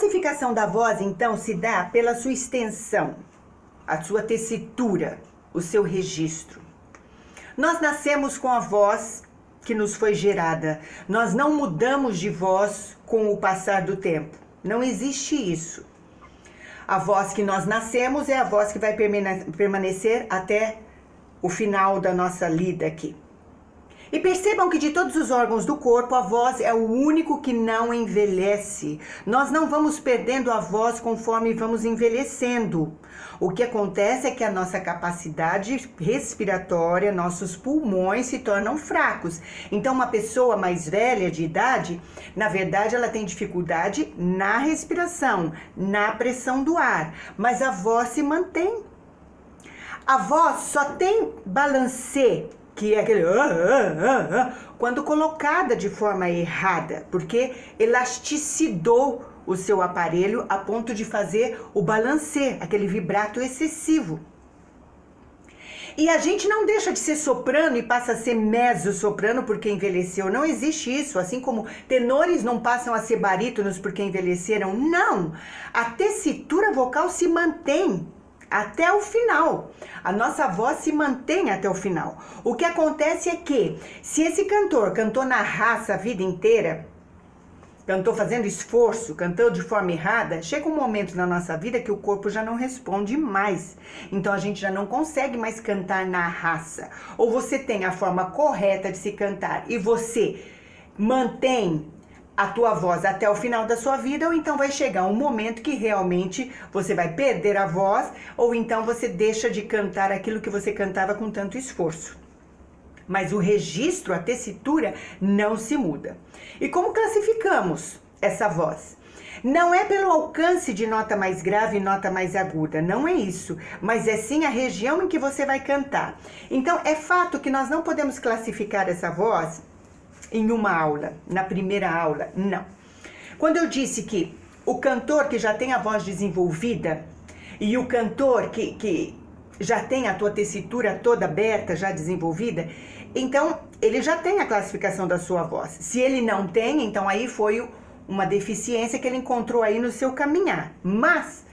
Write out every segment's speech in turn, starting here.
classificação da voz, então, se dá pela sua extensão, a sua tessitura, o seu registro. Nós nascemos com a voz que nos foi gerada. Nós não mudamos de voz com o passar do tempo. Não existe isso. A voz que nós nascemos é a voz que vai permanecer até o final da nossa lida aqui. E percebam que de todos os órgãos do corpo, a voz é o único que não envelhece. Nós não vamos perdendo a voz conforme vamos envelhecendo. O que acontece é que a nossa capacidade respiratória, nossos pulmões se tornam fracos. Então, uma pessoa mais velha de idade, na verdade, ela tem dificuldade na respiração, na pressão do ar, mas a voz se mantém. A voz só tem balancê, que é aquele quando colocada de forma errada, porque elasticidou o seu aparelho a ponto de fazer o balancê, aquele vibrato excessivo. E a gente não deixa de ser soprano e passa a ser mezzo-soprano porque envelheceu. Não existe isso, assim como tenores não passam a ser barítonos porque envelheceram. Não! A tessitura vocal se mantém até o final. A nossa voz se mantém até o final. O que acontece é que, se esse cantor cantou na raça a vida inteira, cantou fazendo esforço, cantou de forma errada, chega um momento na nossa vida que o corpo já não responde mais. Então a gente já não consegue mais cantar na raça. Ou você tem a forma correta de se cantar e você mantém a tua voz até o final da sua vida, ou então vai chegar um momento que realmente você vai perder a voz, ou então você deixa de cantar aquilo que você cantava com tanto esforço. Mas o registro, a tessitura, não se muda. E como classificamos essa voz? Não é pelo alcance de nota mais grave e nota mais aguda, não é isso, mas é sim a região em que você vai cantar. Então, é fato que nós não podemos classificar essa voz em uma aula, na primeira aula, não. Quando eu disse que o cantor que já tem a voz desenvolvida e o cantor que já tem a tua tessitura toda aberta, já desenvolvida, então ele já tem a classificação da sua voz. Se ele não tem, então aí foi uma deficiência que ele encontrou aí no seu caminhar. Mas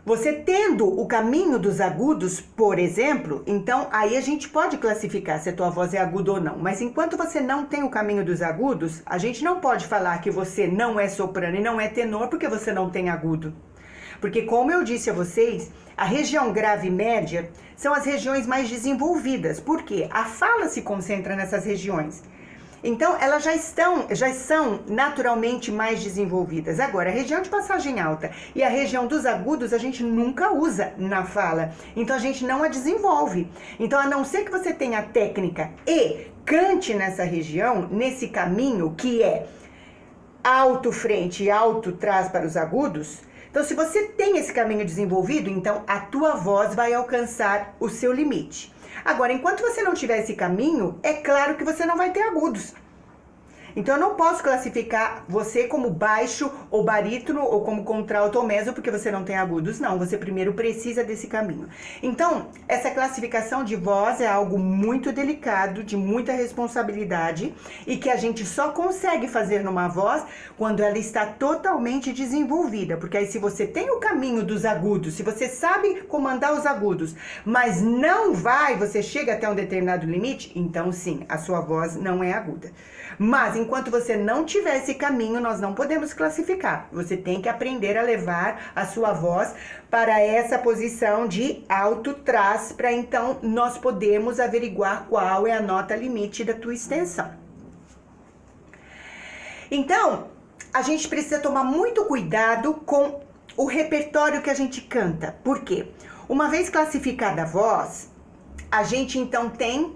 você tendo o caminho dos agudos, por exemplo, então aí a gente pode classificar se a tua voz é aguda ou não. Mas enquanto você não tem o caminho dos agudos, a gente não pode falar que você não é soprano e não é tenor porque você não tem agudo. Porque como eu disse a vocês, a região grave e média são as regiões mais desenvolvidas. Por quê? A fala se concentra nessas regiões. Então, elas já são naturalmente mais desenvolvidas. Agora, a região de passagem alta e a região dos agudos a gente nunca usa na fala. Então, a gente não a desenvolve. Então, a não ser que você tenha técnica e cante nessa região, nesse caminho que é alto frente e alto trás para os agudos. Então, se você tem esse caminho desenvolvido, então a tua voz vai alcançar o seu limite. Agora, enquanto você não tiver esse caminho, é claro que você não vai ter agudos. Então, eu não posso classificar você como baixo ou barítono ou como contralto ou mezzo porque você não tem agudos. Não, você primeiro precisa desse caminho. Então, essa classificação de voz é algo muito delicado, de muita responsabilidade e que a gente só consegue fazer numa voz quando ela está totalmente desenvolvida. Porque aí se você tem o caminho dos agudos, se você sabe comandar os agudos, mas não vai, você chega até um determinado limite, então sim, a sua voz não é aguda. Mas enquanto você não tiver esse caminho, nós não podemos classificar. Você tem que aprender a levar a sua voz para essa posição de alto trás, para então nós podermos averiguar qual é a nota limite da tua extensão. Então, a gente precisa tomar muito cuidado com o repertório que a gente canta. Por quê? Uma vez classificada a voz, a gente então tem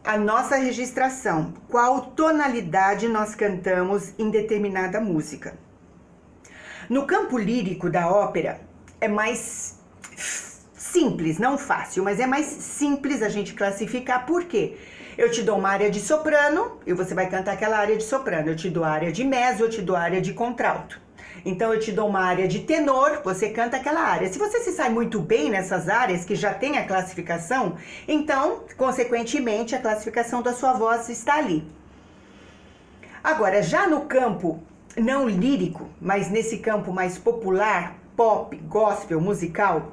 a nossa registração, qual tonalidade nós cantamos em determinada música. No campo lírico da ópera, é mais simples, não fácil, mas é mais simples a gente classificar. Por quê? Eu te dou uma área de soprano e você vai cantar aquela área de soprano. Eu te dou a área de mezzo, eu te dou a área de contralto. Então, eu te dou uma área de tenor, você canta aquela área. Se você se sai muito bem nessas áreas que já tem a classificação, então, consequentemente, a classificação da sua voz está ali. Agora, já no campo não lírico, mas nesse campo mais popular, pop, gospel, musical.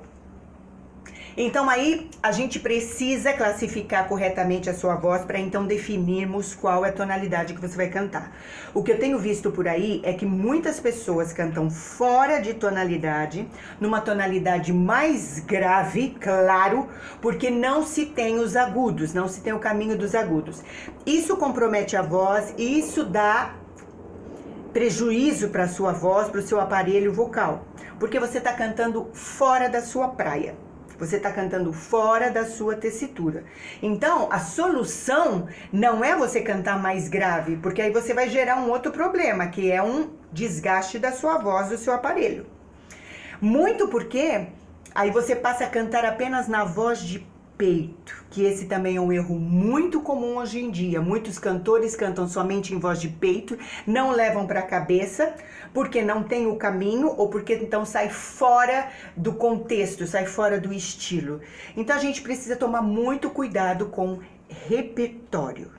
Então aí a gente precisa classificar corretamente a sua voz para então definirmos qual é a tonalidade que você vai cantar. O que eu tenho visto por aí é que muitas pessoas cantam fora de tonalidade, numa tonalidade mais grave, claro, porque não se tem os agudos, não se tem o caminho dos agudos. Isso compromete a voz e isso dá prejuízo para a sua voz, para o seu aparelho vocal, porque você está cantando fora da sua praia. Você está cantando fora da sua tessitura. Então, a solução não é você cantar mais grave, porque aí você vai gerar um outro problema, que é um desgaste da sua voz, do seu aparelho. Muito porque aí você passa a cantar apenas na voz de peito, que esse também é um erro muito comum hoje em dia. Muitos cantores cantam somente em voz de peito, não levam para a cabeça, porque não tem o caminho ou porque então sai fora do contexto, sai fora do estilo. Então a gente precisa tomar muito cuidado com repertório.